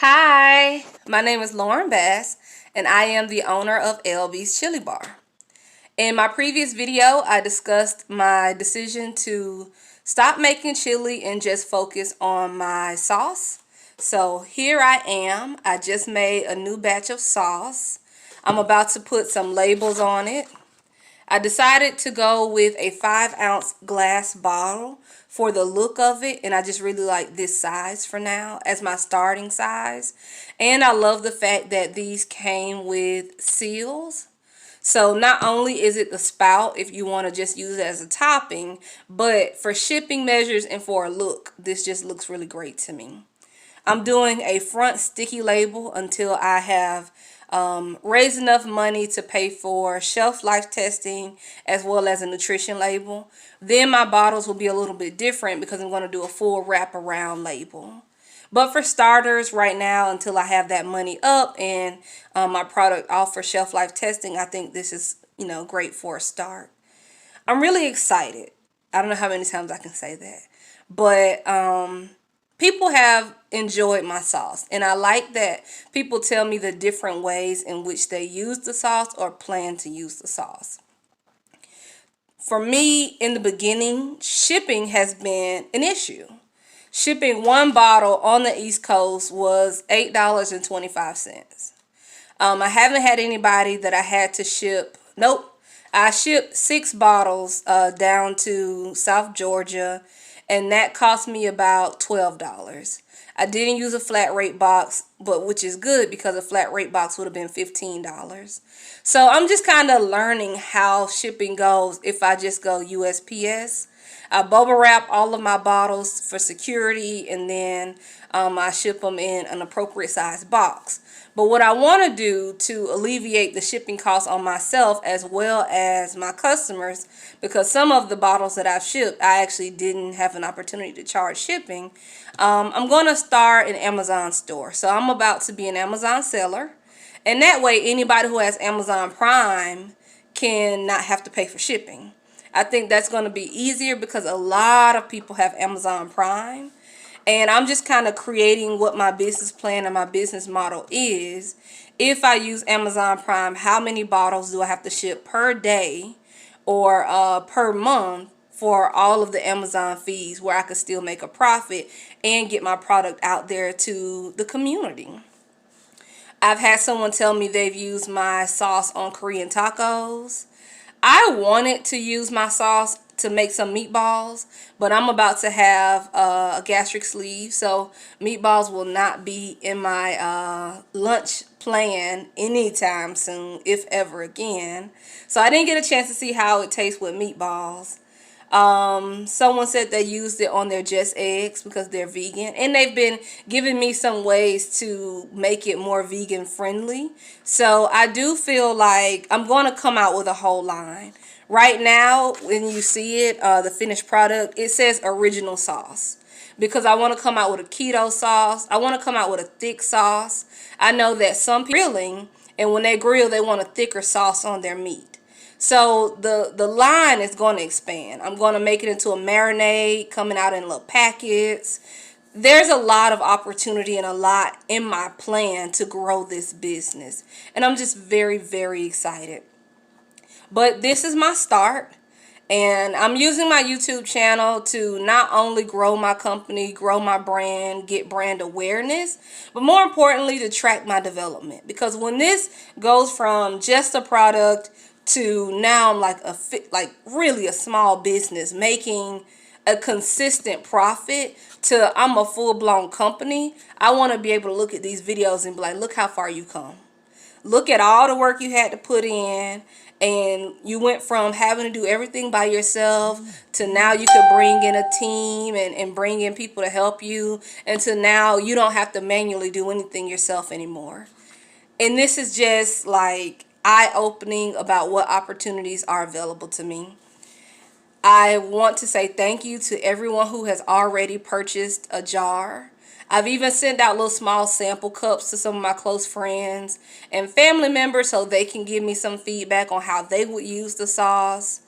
Hi, my name is Lauren Bass, and I am the owner of LB's Chili Bar. In my previous video, I discussed my decision to stop making chili and just focus on my sauce. So here I am. I just made a new batch of sauce. I'm about to put some labels on it. I decided to go with a 5-ounce glass bottle for the look of it, and I just really like this size for now as my starting size. And I love the fact that these came with seals. So not only is it the spout if you want to just use it as a topping, but for shipping measures and for a look, this just looks really great to me. I'm doing a front sticky label until I have raised enough money to pay for shelf life testing as well as a nutrition label. Then my bottles will be a little bit different because I'm going to do a full wraparound label. But for starters, right now, until I have that money up and my product off for shelf life testing, I think this is, great for a start. I'm really excited. I don't know how many times I can say that. But people have enjoyed my sauce, and I like that people tell me the different ways in which they use the sauce or plan to use the sauce. For me, in the beginning, shipping has been an issue. Shipping one bottle on the East Coast was $8.25. I haven't had anybody that I had to ship. Nope. I shipped 6 bottles down to South Georgia, and that cost me about $12. I didn't use a flat rate box, but which is good because a flat rate box would have been $15. So I'm just kind of learning how shipping goes if I just go USPS. I bubble wrap all of my bottles for security, and then I ship them in an appropriate size box. But what I want to do to alleviate the shipping costs on myself as well as my customers, because some of the bottles that I've shipped, I actually didn't have an opportunity to charge shipping, I'm going to start an Amazon store. So I'm about to be an Amazon seller. And that way, anybody who has Amazon Prime can not have to pay for shipping. I think that's going to be easier because a lot of people have Amazon Prime. And I'm just kind of creating what my business plan and my business model is. If I use Amazon Prime, how many bottles do I have to ship per day or per month for all of the Amazon fees where I could still make a profit and get my product out there to the community? I've had someone tell me they've used my sauce on Korean tacos. I wanted to use my sauce to make some meatballs, but I'm about to have a gastric sleeve, so meatballs will not be in my lunch plan anytime soon, if ever again. So I didn't get a chance to see how it tastes with meatballs. Someone said they used it on their Just Eggs because they're vegan, and they've been giving me some ways to make it more vegan friendly. So I do feel like I'm going to come out with a whole line. Right now, when you see it, the finished product, it says original sauce because I want to come out with a keto sauce. I want to come out with a thick sauce. I know that some people are grilling, and when they grill, they want a thicker sauce on their meat. So the line is going to expand. I'm going to make it into a marinade coming out in little packets. There's a lot of opportunity and a lot in my plan to grow this business. And I'm just very, very excited. But this is my start. And I'm using my YouTube channel to not only grow my company, grow my brand, get brand awareness, but more importantly to track my development. Because when this goes from just a product to now I'm like really a small business making a consistent profit to I'm a full-blown company, I want to be able to look at these videos and be like, look how far you come. Look at all the work you had to put in, and you went from having to do everything by yourself to now you could bring in a team and bring in people to help you, and to now you don't have to manually do anything yourself anymore. And this is just like eye-opening about what opportunities are available to me. I want to say thank you to everyone who has already purchased a jar. I've even sent out little small sample cups to some of my close friends and family members so they can give me some feedback on how they would use the sauce.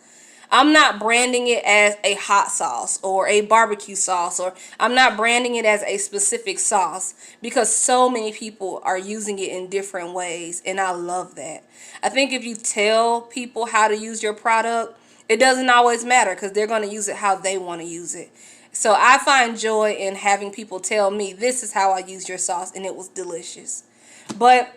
I'm not branding it as a hot sauce or a barbecue sauce, or I'm not branding it as a specific sauce, because so many people are using it in different ways, and I love that. I think if you tell people how to use your product, it doesn't always matter because they're going to use it how they want to use it. So I find joy in having people tell me, this is how I use your sauce, and it was delicious. But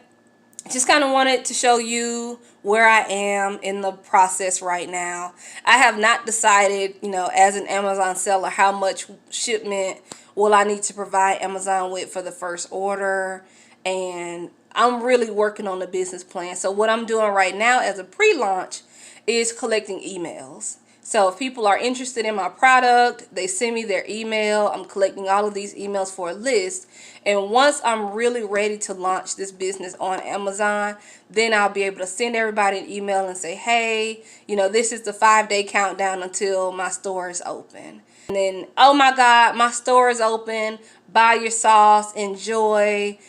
just kind of wanted to show you where I am in the process right now. I have not decided, as an Amazon seller, how much shipment will I need to provide Amazon with for the first order. And I'm really working on the business plan. So what I'm doing right now as a pre-launch is collecting emails. So if people are interested in my product, they send me their email. I'm collecting all of these emails for a list. And once I'm really ready to launch this business on Amazon, then I'll be able to send everybody an email and say, hey, this is the 5-day countdown until my store is open. And then, oh my God, my store is open. Buy your sauce, enjoy,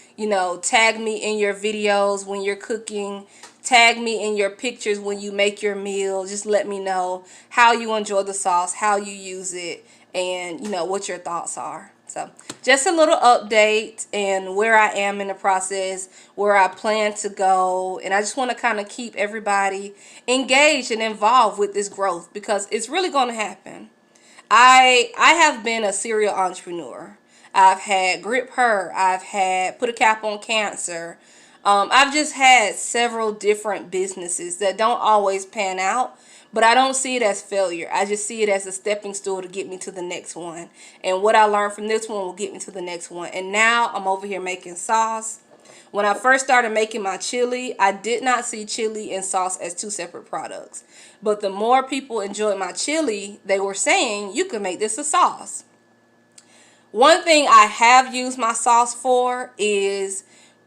tag me in your videos when you're cooking. Tag me in your pictures when you make your meal. Just let me know how you enjoy the sauce, how you use it, and what your thoughts are. So just a little update and where I am in the process, where I plan to go. And I just want to kind of keep everybody engaged and involved with this growth, because it's really going to happen. I have been a serial entrepreneur. I've had Grip Her. I've had Put a Cap on Cancer. I've just had several different businesses that don't always pan out, but I don't see it as failure. I just see it as a stepping stool to get me to the next one. And what I learned from this one will get me to the next one. And now I'm over here making sauce. When I first started making my chili, I did not see chili and sauce as two separate products. But the more people enjoyed my chili, they were saying, you can make this a sauce. One thing I have used my sauce for is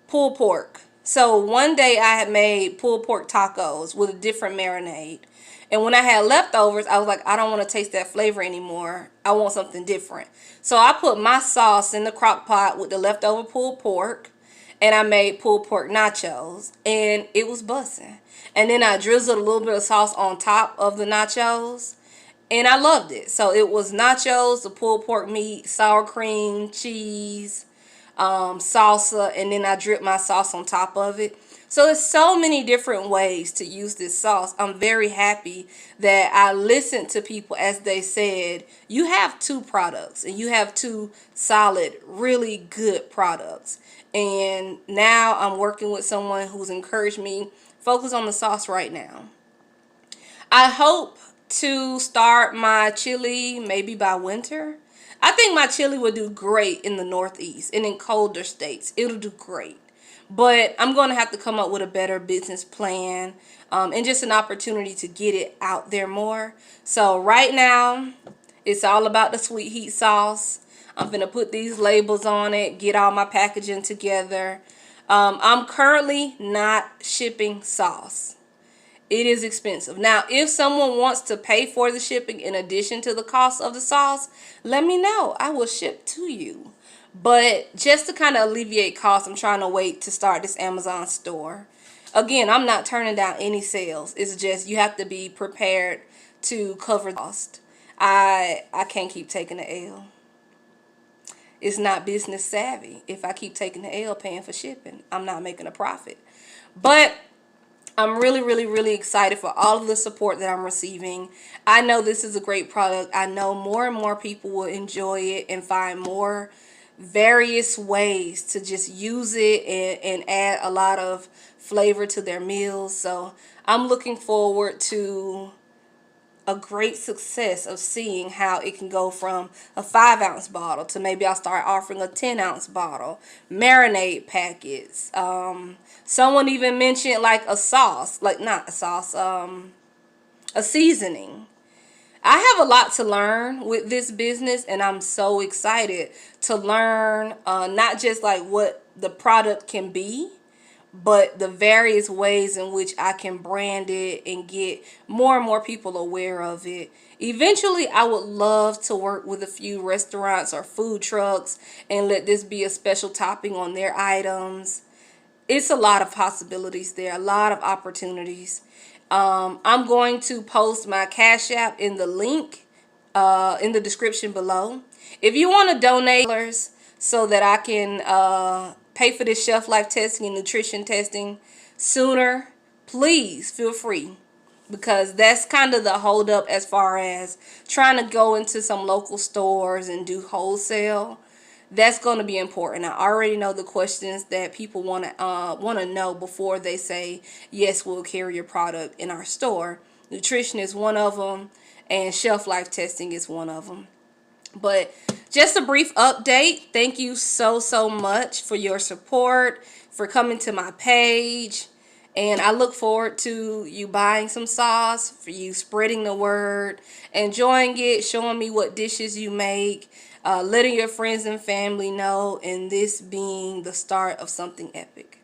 pulled pork. So one day I had made pulled pork tacos with a different marinade. And when I had leftovers, I was like, I don't want to taste that flavor anymore. I want something different. So I put my sauce in the crock pot with the leftover pulled pork, and I made pulled pork nachos, and it was busting. And then I drizzled a little bit of sauce on top of the nachos, and I loved it. So it was nachos, the pulled pork meat, sour cream, cheese, salsa, and then I drip my sauce on top of it. So there's so many different ways to use this sauce. I'm very happy that I listened to people as they said, you have two products and you have two solid, really good products. And now I'm working with someone who's encouraged me, focus on the sauce right now. I hope to start my chili maybe by winter. I think my chili will do great in the Northeast and in colder states. It'll do great. But I'm going to have to come up with a better business plan and just an opportunity to get it out there more. So right now, it's all about the sweet heat sauce. I'm going to put these labels on it, get all my packaging together. I'm currently not shipping sauce. It is expensive. Now, if someone wants to pay for the shipping in addition to the cost of the sauce, let me know. I will ship to you. But just to kind of alleviate costs, I'm trying to wait to start this Amazon store. Again, I'm not turning down any sales. It's just you have to be prepared to cover the cost. I can't keep taking the L. It's not business savvy. If I keep taking the L paying for shipping, I'm not making a profit. But I'm really, really, really excited for all of the support that I'm receiving. I know this is a great product. I know more and more people will enjoy it and find more various ways to just use it and add a lot of flavor to their meals. So I'm looking forward to a great success of seeing how it can go from a 5-ounce bottle to maybe I'll start offering a 10-ounce bottle, marinade packets. Someone even mentioned like a sauce, like not a sauce, a seasoning. I have a lot to learn with this business, and I'm so excited to learn not just like what the product can be, but the various ways in which I can brand it and get more and more people aware of it. Eventually, I would love to work with a few restaurants or food trucks and let this be a special topping on their items. It's a lot of possibilities there, a lot of opportunities. I'm going to post my Cash App in the link in the description below. If you want to donate so that I can pay for this shelf life testing and nutrition testing sooner, please feel free, because that's kind of the holdup as far as trying to go into some local stores and do wholesale. That's going to be important. I already know the questions that people want to know before they say yes, we'll carry your product in our store. Nutrition is one of them, and shelf life testing is one of them. But just a brief update. Thank you so much for your support, for coming to my page. And I look forward to you buying some sauce, for you spreading the word, enjoying it, showing me what dishes you make, letting your friends and family know, and this being the start of something epic.